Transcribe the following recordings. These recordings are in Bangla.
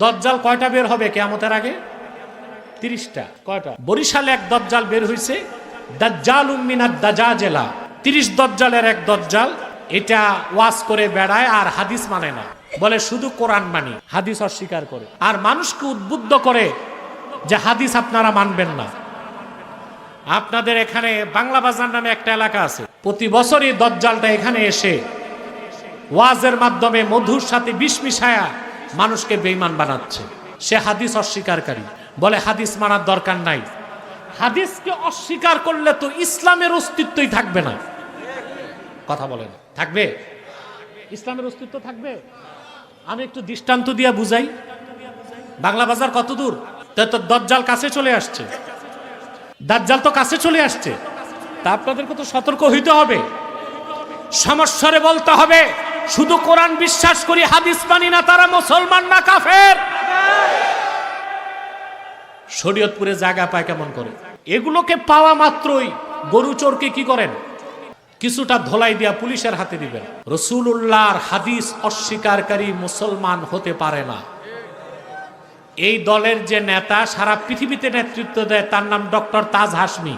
দজ্জাল কয়টা বের হবে কিয়ামতের আগে? 30টা। কয়টা? বরিশালে এক দজ্জাল বের হইছে, দাজ্জালুম মিনাদ দাজাজেলা। 30 দজ্জালের এক দজ্জাল। এটা ওয়াজ করে বেড়ায় আর হাদিস মানে না, বলে শুধু কোরআন মানি, হাদিস অস্বীকার করে। আর মানুষকে উদ্বুদ্ধ করে যে হাদিস আপনারা মানবেন না। আপনাদের এখানে বাংলা বাজার নামে একটা এলাকা আছে, প্রতি বছরই দজ্জালটা এখানে এসে ওয়াজের মাধ্যমে মধুর সাথে বিষ মিশায়া মানুষকে বেঈমান বানাচ্ছে। সে হাদিস অস্বীকারী, বলে হাদিস মানার দরকার নাই। হাদিসকে অস্বীকার করলে তো ইসলামের অস্তিত্বই থাকবে না। কথা বলেন, থাকবে? ইসলামের অস্তিত্ব থাকবে? আমি একটু দৃষ্টান্ত দিয়ে বুঝাই। বাংলা বাজার কত দূর? তো দজ্জাল কাছে চলে আসছে, দাজ্জাল তো কাছে চলে আসছে। তা আপনাদেরকে তো সতর্ক হইতে হবে, সমস্যারে বলতে হবে শুধু কোরআন বিশ্বাস করি হাদিস মানি না, তারা মুসলমান না কাফের। শরীয়তপুরে জায়গা পায় কেমন করে? এগুলোকে পাওয়া মাত্রই গরু চোরকে কি করেন? কিছুটা ধোলাই দিয়া পুলিশের হাতে দিবেন। রাসূলুল্লাহর হাদিস অস্বীকারী মুসলমান হতে পারে না। এই দলের যে নেতা সারা পৃথিবীতে নেতৃত্ব দেয়, তার নাম ডক্টর তাজ হাশমি।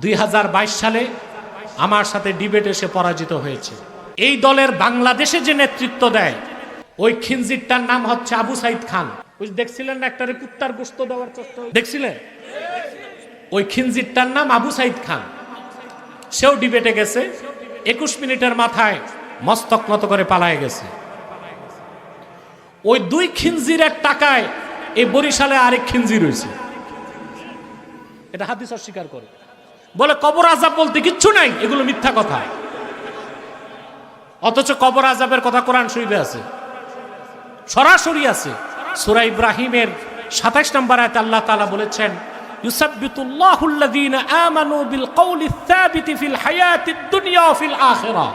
2022 সালে আমার সাথে ডিবেটে সে পরাজিত হয়েছে। এই দলের বাংলাদেশে যে নেতৃত্ব দেয়, ওই খিনজিরটার নাম হচ্ছে আবু সাইদ খান। ওই দেখছিলেন না, একটা কুত্তার গোশত দেওয়ার চেষ্টা দেখছিলেন? ওই খিনজিরটার নাম আবু সাইদ খান। সেও ডিবেটে গেছে, 21 মিনিটের মাথায় মস্তক নত করে পালায়ে গেছে। ওই 2 খিনজিরের টাকায় এই বরিশালে আরেক খিনজির হয়েছে। এটা হাদিস অস্বীকার করে, বলে কবর আযাব বলতে কিচ্ছু নাই, এগুলো মিথ্যা কথা। অথচ কবর আযাবের কথা কোরআন শরীফে আছে, সরাসরি আছে। সূরা ইব্রাহিমের 27 নম্বর আয়াতে আল্লাহ তাআলা বলেছেন, ইউসাব্বিতুল্লাহুল্লাযীনা আমানু বিল কওলিস সাবিতি ফিল হায়াতিদ দুনিয়া ওয়া ফিল আখিরাহ।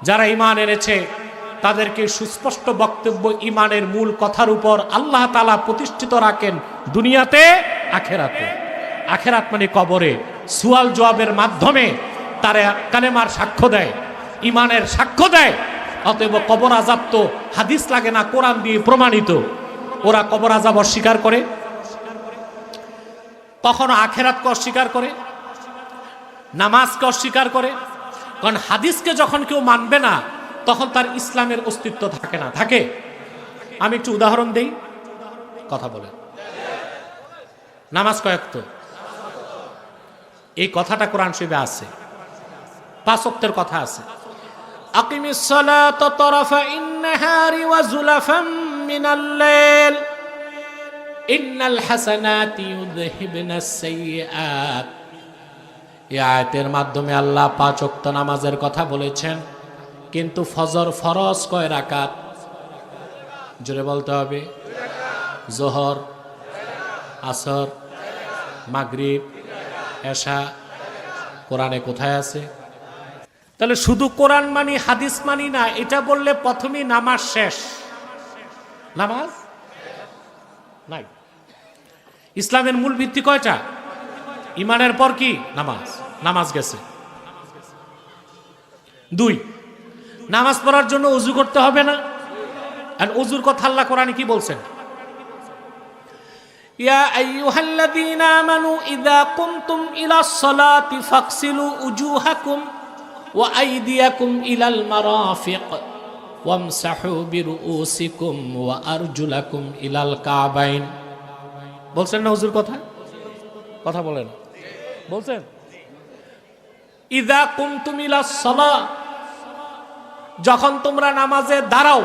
যারা ঈমান এনেছে তাদেরকে সুস্পষ্ট বক্তব্য ঈমানের মূল কথার উপর আল্লাহ তাআলা প্রতিষ্ঠিত রাখেন, দুনিয়াতে আখিরাতে। আখিরাত মানে কবরে সুয়াল জবাবের মাধ্যমে তারা কালেমার সাক্ষ্য দেয়, ঈমানের সাক্ষ্য দেয়। অতএব কবর আযাব তো হাদিস লাগে না, কোরআন দিয়ে প্রমাণিত। ওরা কবর আযাব অস্বীকার করে, কখনো আখিরাতকে অস্বীকার করে, নামাজকে অস্বীকার করে। কারণ হাদিসকে যখন কেউ মানবে না, তখন তার ইসলামের অস্তিত্ব থাকে না। থাকে? আমি একটু উদাহরণ দেই, কথা বলে। নামাজ কয় ওয়াক্ত? এই কথাটা কোরআন শরীফে আছে, 5 ওয়াক্তের কথা আছে। আকিমিস সালাতা তারাফাইন নাহারি ওয়া যুলাফাম মিনাল লাইল ইন্নাল হাসানাতি ইউযহিবনাস সাইয়্যাত। এই আয়াতের মাধ্যমে আল্লাহ 5 ওয়াক্ত নামাজের কথা বলেছেন, কিন্তু ফজর ফরজ কয় রাকাত? জোরে বলতে হবে। যোহর, আসর, মাগরিব, এশা কোরআনে কোথায় আছে? তাহলে শুধু কোরআন মানি হাদিস মানি না, এটা বললে প্রথমেই নামাজ শেষ। নামাজ নাই। ইসলামের মূল ভিত্তি কয়টা? ঈমানের পর কি? নামাজ। নামাজ গেছে। 2, নামাজ পড়ার জন্য ওযু করতে হবে না? আর ওযুর কথা আল্লাহ কোরআনে কি বলছেন? ইয়া আইয়ুহাল্লাযীনা আমানু ইযা কুমতুম ইলাস সালাতি ফাগসিলু উজুহাকুম ওয়া আইদিয়াকুম ইলাল মারাফিক ওয়ামসাহু বিরুউসিকুম ওয়া আরজুলাকুম ইলাল কাবাইন। বলছেন না ওযুর কথা? কথা বলেন, বলছেন? ইযা কুমতুম ইলাস সালাহ, যখন তোমরা নামাজে দাঁড়াও,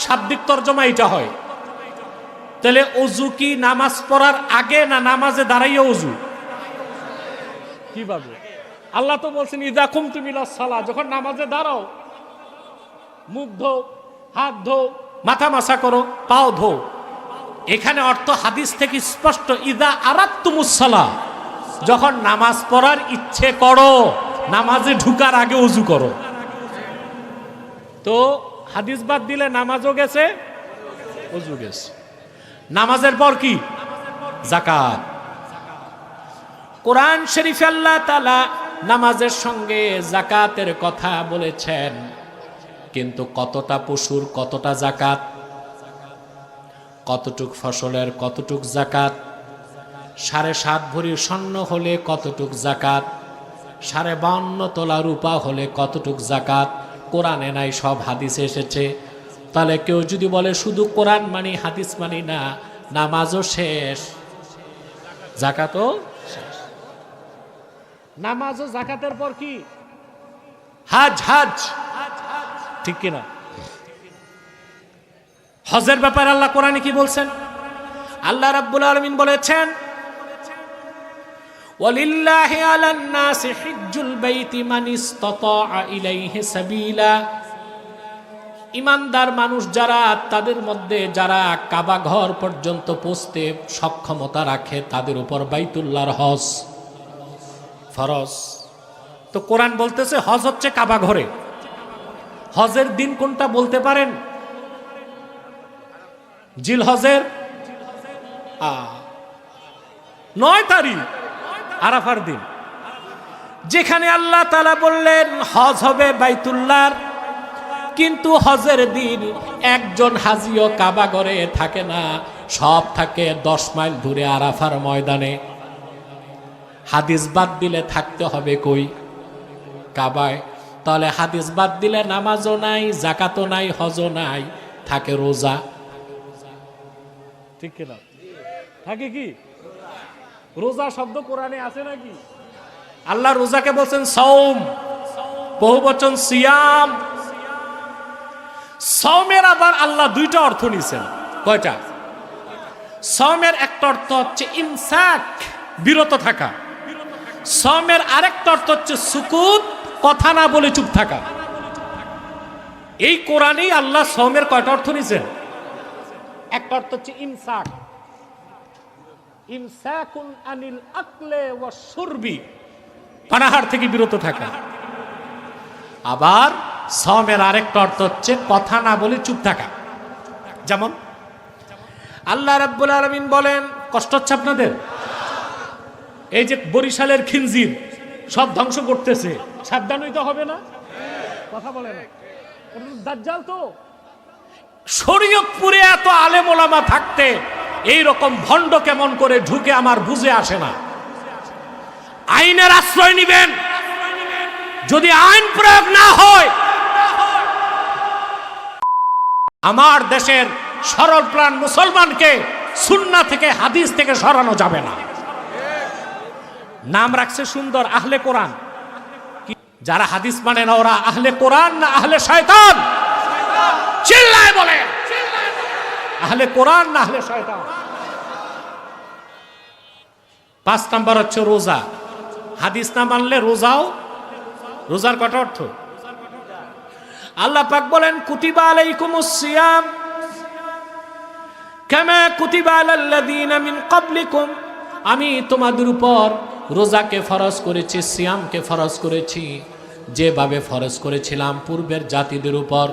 শাব্দিক তরজমা এটা হয়। তাহলে ওযু কি নামাজ পড়ার আগে না নামাজে দাঁড়াইয়া ওযু? কিভাবে? আল্লাহ তো বলছেন ইযা কুমতুম ইলাস সালাহ, যখন নামাজে দাঁড়াও মুখ ধো, হাত ধো, মাথা মাসা করো, পাও ধো। এখানে অর্থ হাদিস থেকে স্পষ্ট, ইযা আরাদতুমুস সালাহ, যখন নামাজ পড়ার ইচ্ছে করো, নামাজে ঢুকার আগে ওযু করো। তো হাদিস বাদ দিলে নামাজও গেছে, ওযু গেছে। নামাজের পর কি? যাকাত। কোরআন শরীফে আল্লাহ তাআলা নামাজের সঙ্গে যাকাতের কথা বলেছেন, কিন্তু কতটা পশুর কতটা যাকাত কতটুক ফসলের কতটুক জাকাত, 7.5 ভরি স্বর্ণ হলে কতটুক জাকাত, 52.5 তোলা রূপা হলে কতটুক জাকাত, কোরআনে নাই, সব হাদিসে এসেছে। তাহলে কেউ যদি বলে শুধু কোরআন মানি হাদিস মানি না, নামাজও শেষ, জাকাতও শেষ। নামাজও জাকাতের পর কি হাজ, হাজ ঠিক কিনা? হজের ব্যাপারে আল্লাহ কোরআনে কি বলছেন? আল্লাহ রাব্বুল আলামিন বলেছেন, ওয়ালিল্লাহি আলান নাসি হিজ্জুল বাইতি মান ইসতাতা ইলাইহি সাবিলা। ইমানদার মানুষ যারা, তাদের মধ্যে যারা কাবা ঘর পর্যন্ত পৌঁছতে সক্ষমতা রাখে, তাদের উপর বাইতুল্লাহর হজ ফরজ। তো কোরআন বলতেছে হজ হচ্ছে কাবা ঘরে। হজের দিন কোনটা বলতে পারেন? জিলহজের 9 তারিখ, আরাফার দিন, যেখানে আল্লাহ তাআলা বললেন হজ হবে বাইতুল্লাহর। কিন্তু হজের দিন একজন হাজিও কাবা ঘরে থাকে না, সব থাকে 10 মাইল দূরে আরাফার ময়দানে। হাদিস বাদ দিলে থাকতে হবে কই? কাবায়। তাহলে হাদিস বাদ দিলে নামাজও নাই, জাকাতও নাই, হজও নাই, থাকে রোজা। ঠিক কিনা? থাকে কি? রোজা শব্দ কোরআনে আছে নাকি? আল্লাহ রোজাকে বলছেন সওম, বহুবচন সিয়াম। সওমের আবার আল্লাহ 2টা অর্থ নিছেন। কয়টা? সওমের একটা অর্থ হচ্ছে ইমসাক, বিরত থাকা। সওমের আরেকটা অর্থ হচ্ছে সুকুত, কথা না বলে চুপ থাকা। এই কোরআনেই আল্লাহ সওমের কয়টা অর্থ নিছেন? একটা অর্থ হচ্ছে ইমসাক, ইমসাকুন আনিল আকলে ওয়াশ শুরবি, পানাহার থেকে বিরত থাকা। আবার সওমের আরেকটা অর্থ হচ্ছে কথা না বলে চুপ থাকা। যেমন আল্লাহ রাব্বুল আলামিন বলেন, কষ্ট হচ্ছে আপনাদের? এই যে বরিশালের খিনজির সব ধ্বংস করতেছে, সাবধান হইতে হবে না? কথা বলে না, দাজ্জাল তো। শরীয়তপুরে এত আলেম ওলামা থাকতে এই রকম ভণ্ড কেমন করে ঢুকে আমার বুঝে আসে না। আইনের আশ্রয় নিবেন, যদি আইন প্রয়োগ না হয় আমার দেশের সরল প্রাণ মুসলমানকে সুন্নাহ থেকে, হাদিস থেকে সরানো যাবে না। নাম রাখছে সুন্দর, আহলে কোরআন। যারা হাদিস মানে না ওরা আহলে কোরআন না আহলে শয়তান? চিল্লায় বলে, আহলে কোরআন না আহলে শয়তান? 5 নাম্বার হচ্ছে রোজা। হাদিস না মানলে রোজাও, রোজার কটা অর্থ? আল্লাহ পাক বলেন কুতিবা আলাইকুমুস সিয়াম কামা কুতিবা আলাল্লাযীনা মিন ক্বাবলিকুম। আমি তোমাদের উপর রোজাকে ফরজ করেছি, সিয়ামকে ফরজ করেছি, যেভাবে ফরজ করেছিলাম পূর্বের জাতিদের উপর।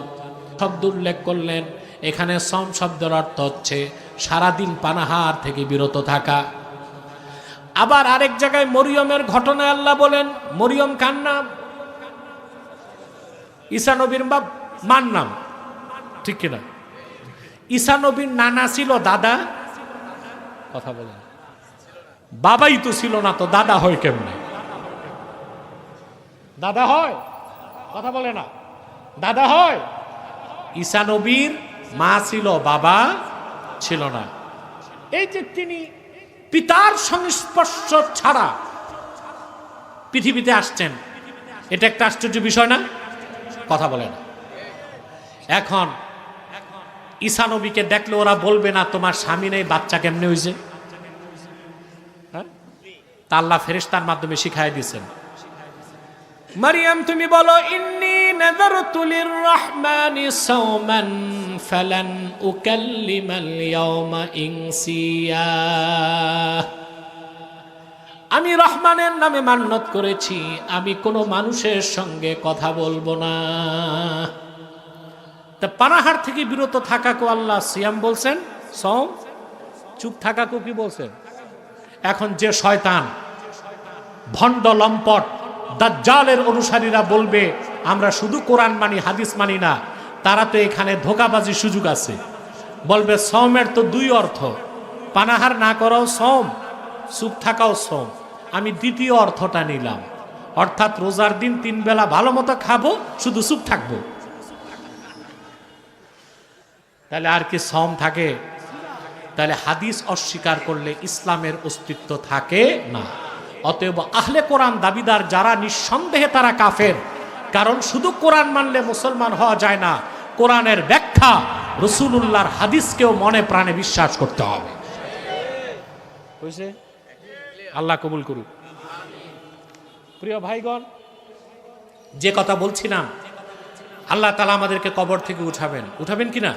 শব্দ উল্লেখ করলেন এখানে। সম শব্দের অর্থ হচ্ছে সারাদিন পানাহার থেকে বিরত থাকা। আবার আরেক জায়গায় মরিয়মের ঘটনায় আল্লাহ বলেন, মরিয়ম কার নাম? ঈসা নবীর মার নাম, ঠিক কিনা? ঈসা নবীর নানা ছিল দাদা? কথা বলেন। বাবাই তো ছিল না, তো দাদা হয় কেমনে? দাদা হয়? কথা বলে না, দাদা হয়? ঈসা নবীর মা ছিল, বাবা ছিল না। এই যে তিনি পিতার সংস্পর্শ ছাড়া পৃথিবীতে আসছেন, এটা একটা আশ্চর্য বিষয় না? কথা বলে না। এখন ঈসা নবীকে দেখলে ওরা বলবে না তোমার স্বামী নেই, বাচ্চা কেমনে হয়েছে? তা আল্লাহ ফেরেশতার মাধ্যমে শিখাই দিয়েছেন। মারিয়াম তুমি বলো ইন্নী নাযারতু লিররহমানি সাওমান ফালান উকাল্লিমাল ইয়াওমা ইনসিয়া। আমি রহমানের নামে মান্যত করেছি, আমি কোনো মানুষের সঙ্গে কথা বলবো না। তা পানাহার থেকে বিরত থাকাকে আল্লাহ সিয়াম বলছেন, সওম। চুপ থাকাকে কি বলছেন? এখন যে শয়তান, ভণ্ড, লম্পট, দাজ্জালের অনুসারীরা বলবে আমরা শুধু কোরআন মানি হাদিস মানি না, তারা তো এখানে ধোঁকাবাজির সুযোগ আছে। বলবে সওমের তো দুই অর্থ, পানাহার না করাও সওম, চুপ থাকাও সওম। আমি দ্বিতীয় অর্থটা নিলাম, অর্থাৎ রোজার দিন 3 বেলা ভালো মতো খাবো, শুধু চুপ থাকবো। তাহলে আর কি সওম থাকে? তাহলে হাদিস অস্বীকার করলে ইসলামের অস্তিত্ব থাকে না। অতএব আহলে কোরআন দাবিদার যারা, নিঃসন্দেহে তারা কাফের। কারণ শুধু কোরআন মানলে মুসলমান হওয়া যায় না, কোরআনের ব্যাখ্যা রাসূলুল্লাহর হাদিসকেও মনে প্রাণে বিশ্বাস করতে হবে। বুঝছে? আল্লাহ কবুল করুক। প্রিয় ভাইগণ, যে কথা বলছিলাম, আল্লাহ তাআলা আমাদেরকে কবর থেকে উঠাবেন, উঠাবেন কিনা?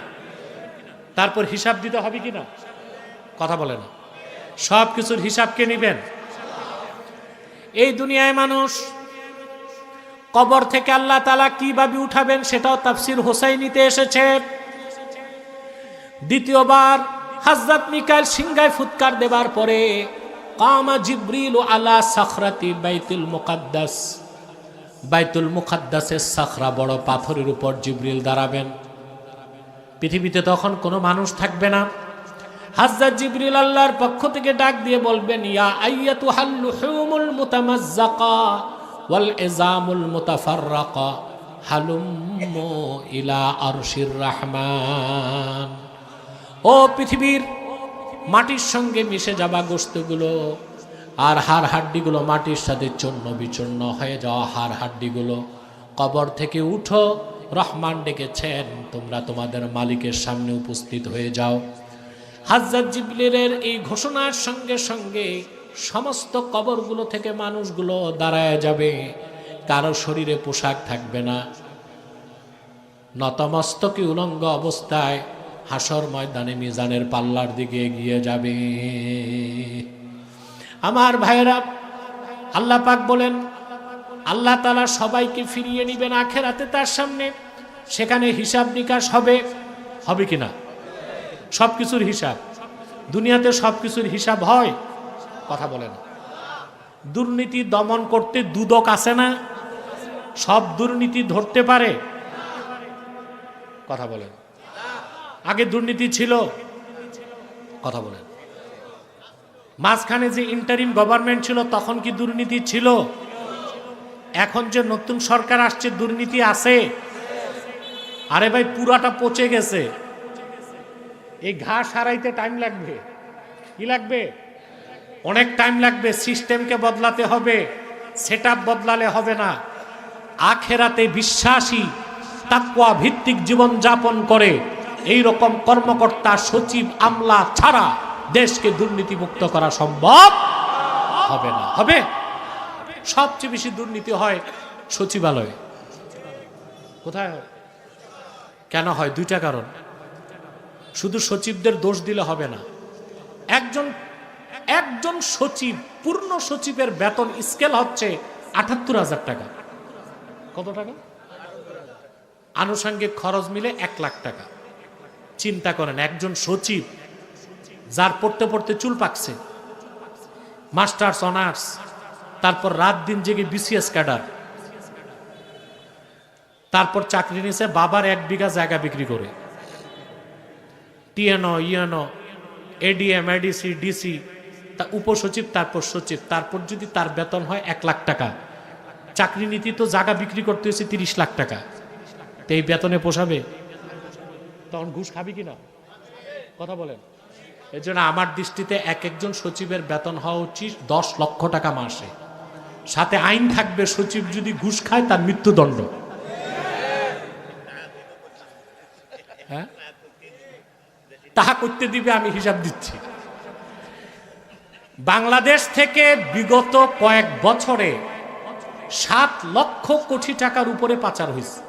তারপর হিসাব দিতে হবে কিনা? কথা বলে না। সব কিছুর হিসাব কে নিবেন? এই দুনিয়ায় মানুষ কবর থেকে আল্লাহ তাআলা কিভাবে উঠাবেন সেটাও তাফসীর হোসাইনিতে এসেছে। দ্বিতীয়বার হযরত মিকাইল সিংহায় ফুৎকার দেবার পরে কামা জিবরিল আলা সাখরাতি বাইতুল মুকাদ্দাস, বাইতুল মুকাদ্দাসের সাখরা বড় পাথরের উপর জিবরিল দাঁড়াবেন। পৃথিবীতে তখন কোনো মানুষ থাকবে না। হযরত জিবরিল আল্লাহর পক্ষ থেকে ডাক দিয়ে বলবেন, ইয়া আইয়াতুহাল লুহুমুল মুতামাজ্জাকা ওয়াল ইজামুল মুতাফাররাকা হালুম্মু ইলা আরশির রহমান। ও পৃথিবীর মাটির সঙ্গে মিশে যাওয়া গোশতগুলো আর হাড় হাড্ডিগুলো, মাটির সাথে চূর্ণ বিচূর্ণ হয়ে যাওয়া হাড় হাড্ডিগুলো, কবর থেকে উঠো, রহমান ডেকেছেন, তোমরা তোমাদের মালিকের সামনে উপস্থিত হয়ে যাও। হযরত জিবরিলের এই ঘোষণার সঙ্গে সঙ্গে সমস্ত কবরগুলো থেকে মানুষগুলো দাঁড়ায় যাবে, কারো শরীরে পোশাক থাকবে না, নতমস্তকে উলঙ্গ অবস্থায় হাসর ময়দানে মিজানের পাল্লার দিকে এগিয়ে যাবে। আমার ভাইরা, আল্লাহ পাক বলেন আল্লাহ তাআলা সবাইকে ফিরিয়ে নেবেন আখিরাতে তার সামনে, সেখানে হিসাব নিকাশ হবে। হবে কিনা? সবকিছুর হিসাব। দুনিয়াতে সবকিছুর হিসাব হয়? কথা বলেন। দুর্নীতি দমন করতে দুদক আছে না? সব দুর্নীতি ধরতে পারে? কথা বলেন। আগে দুর্নীতি ছিল? কথা বলেন। মাঝখানে যে ইন্টারিম গভর্নমেন্ট ছিল তখন কি দুর্নীতি ছিল? এখন যে নতুন সরকার আসছে দুর্নীতি আছে? আরে ভাই, পুরাটা পচে গেছে। এই ঘাস হারাইতে টাইম লাগবে। কি লাগবে? অনেক টাইম লাগবে। সিস্টেমকে বদলাতে হবে, সেটআপ বদলালে হবে না। আখিরাতে বিশ্বাসী, তাকওয়া ভিত্তিক জীবন যাপন করে এই রকম কর্মকর্তা, সচিব, আমলা ছাড়া দেশকে দুর্নীতিমুক্ত করা সম্ভব হবে না। হবে? সবচেয়ে বেশি দুর্নীতি হয় সচিবালয়ে। কোথায় হয়? কেন হয়? দুইটা কারণ। শুধু সচিবদের দোষ দিলে হবে না। একজন সচিব, পূর্ণ সচিবের বেতন স্কেল হচ্ছে ৭৮,০০০ টাকা। কত টাকা? আনুষঙ্গিক খরচ মিলে ১ লাখ টাকা। চিন্তা করেন, একজন সচিব যার পড়তে পড়তে চুল পাকছে, মাস্টার্স, অনার্স, তারপর রাত দিন জেগে বিসিএস ক্যাডার, তারপর চাকরি নিয়েছে বাবার ১ বিঘা জায়গা বিক্রি করে, TNO, ENO, ADM, ADC, DC, উপসচিব, তারপর সচিব, তারপর যদি তার বেতন হয় ১ লাখ টাকা, চাকরি নীতি তো জায়গা বিক্রি করতে হয়েছে ৩০ লাখ টাকা, তো এই বেতনে পোষাবে? তখন ঘুষ খাবি কিনা? কথা বলেন। এই জন্য আমার দৃষ্টিতে একজন সচিবের বেতন হওয়া উচিত ১০ লক্ষ টাকা মাসে। সাথে আইন থাকবে, সচিব যদি ঘুষ খায় তার মৃত্যুদণ্ড। হ্যাঁ, তাহা করতে দিবে, আমি হিসাব দিচ্ছি। বাংলাদেশ থেকে বিগত কয়েক বছরে ৭ লক্ষ কোটি টাকার উপরে পাচার হয়েছে।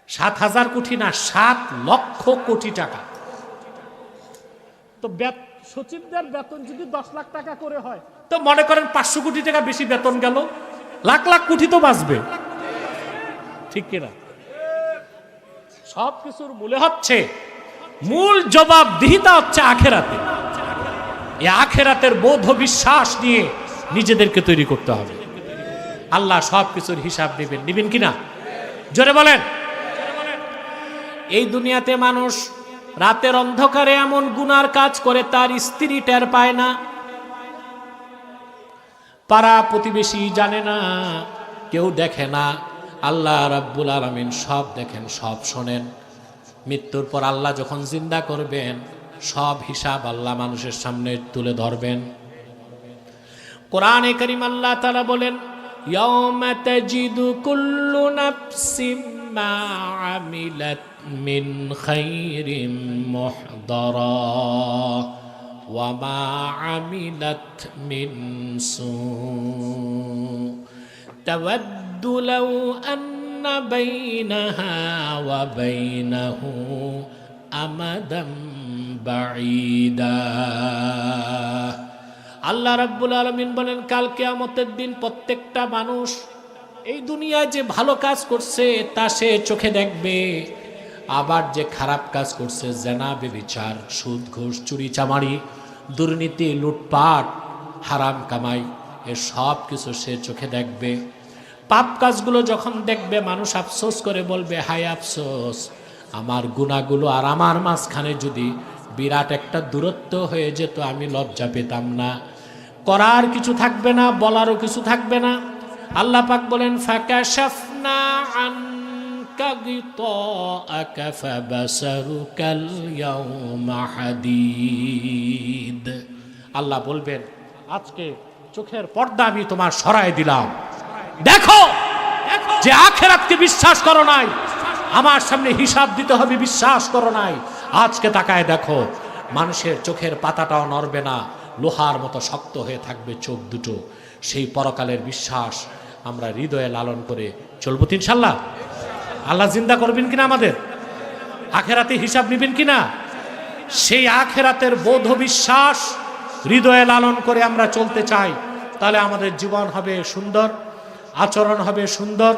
৭,০০০ কোটি না, ৭ লক্ষ কোটি টাকা। তো সচিবদের বেতন যদি ১০ লাখ টাকা করে হয়, তো মনে করেন ৫০০ কোটি টাকা বেশি বেতন গেল, লাখ লাখ কোটি তো বাঁচবে। ঠিক কিনা? সবকিছুর মূলে হচ্ছে, মূল জবাবদিহিতা হচ্ছে আখেরাতে। এই আখেরাতের বোধ বিশ্বাস নিয়ে নিজেদেরকে তৈরি করতে হবে। আল্লাহ সবকিছুর হিসাব নেবেন। নিবেন কিনা? জোরে বলেন। এই দুনিয়াতে মানুষ রাতের অন্ধকারে এমন গুনার কাজ করে তার স্ত্রী টের পায় না, পাড়া প্রতিবেশী জানে না, কেউ দেখে না। আল্লাহ রাব্বুল আলামিন সব দেখেন, সব শোনেন। মৃত্যুর পর আল্লাহ যখন জিন্দা করবেন, সব হিসাব আল্লাহ মানুষের সামনে তুলে ধরবেন। কোরআনে কারীম আল্লাহ তাআলা বলেন, ইয়াওমা তাজিদু কুল্লু নাফসিম মা আমিলাত মিন খাইরিন মুহদারা ওয়া মা আমিলাত মিন সু তাওয়াদ্দু লাউ আন্না বাইনাহা ওয়া বাইনাহু আমাদাম বাঈদা। আল্লাহ রাব্বুল আলামিন বলেন, কাল কিয়ামতের দিন প্রত্যেকটা মানুষ এই দুনিয়ায় যে ভালো কাজ করছে তা সে চোখে দেখবে, আবার যে খারাপ কাজ করছে, জেনা, ব্যভিচার, সুদ, ঘুষ, চুরি, চামারি, দুর্নীতি, লুটপাট, হারাম কামাই, এ সব কিছু সে চোখে দেখবে। পাপ কাজগুলো যখন দেখবে মানুষ আফসোস করে বলবে, হায় আফসোস, আমার গুনাহগুলো আর আমার মাঝখানে যদি বিরাট একটা দূরত্ব হয়ে যেত, আমি লজ্জা পেতাম না। করার কিছু থাকবে না, বলারও কিছু থাকবে না। আল্লাহ পাক বলেন, ফাকাশাফনা আনকা গিতাআকা ফাবাসারুকাল ইয়াওমা হাদীদ। আল্লাহ বলবেন, আজকে চোখের পর্দা আমি তোমার সরায় দিলাম। দেখো, যে আখিরাতকে বিশ্বাস করো নাই, আমার সামনে হিসাব দিতে হবে বিশ্বাস করো নাই, আজকে তাকায় দেখো, মানুষের চোখের পাতাটাও নড়বে না, লোহার মতো শক্ত হয়ে থাকবে চোখ দুটো। সেই পরকালের বিশ্বাস আমরা হৃদয়ে লালন করে চলবো তো ইনশাল্লাহ। আল্লাহ জিন্দা করবেন কিনা, আমাদের আখেরাতে হিসাব নেবেন কিনা, সেই আখেরাতের বোধ বিশ্বাস হৃদয়ে লালন করে আমরা চলতে চাই, তাহলে আমাদের জীবন হবে সুন্দর, আচরণ হবে সুন্দর,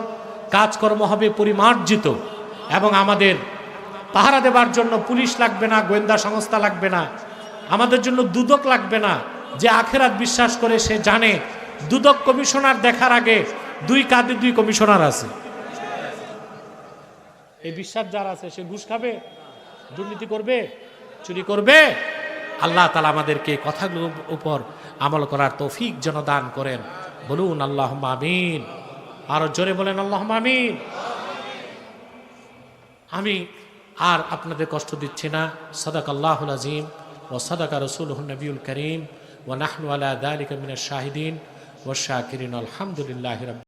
কাজকর্ম হবে পরিমার্জিত, এবং আমাদের পাহারা দেবার জন্য পুলিশ লাগবে না, গোয়েন্দা সংস্থা লাগবে না, আমাদের জন্য দুদক লাগবে না। যে আখেরাত বিশ্বাস করে সে জানে দুদক কমিশনার দেখার আগে দুই কাঁধে দুই কমিশনার আছে। এই বিশ্বাস যার আছে সে ঘুষ খাবে, দুর্নীতি করবে, চুরি করবে? আল্লাহ তাআলা আমাদেরকে কথাগুলোর উপর আমল করার তৌফিক যেন দান করেন। বলুন আল্লাহুম্মা আমিন। আরো জোরে বলেন আল্লাহুম্মা আমিন। আমি আর আপনাদের কষ্ট দিচ্ছি না। সাদাকাল্লাহুল আযীম ওয়া সাদাকা রাসূলুহুন নবিয়ুল কারীম ওয়া নাহনু আলা যালিকা মিনাশ শাহিদিন ওয়াশ শাকিরিন। আলহামদুলিল্লাহি রাব্বিল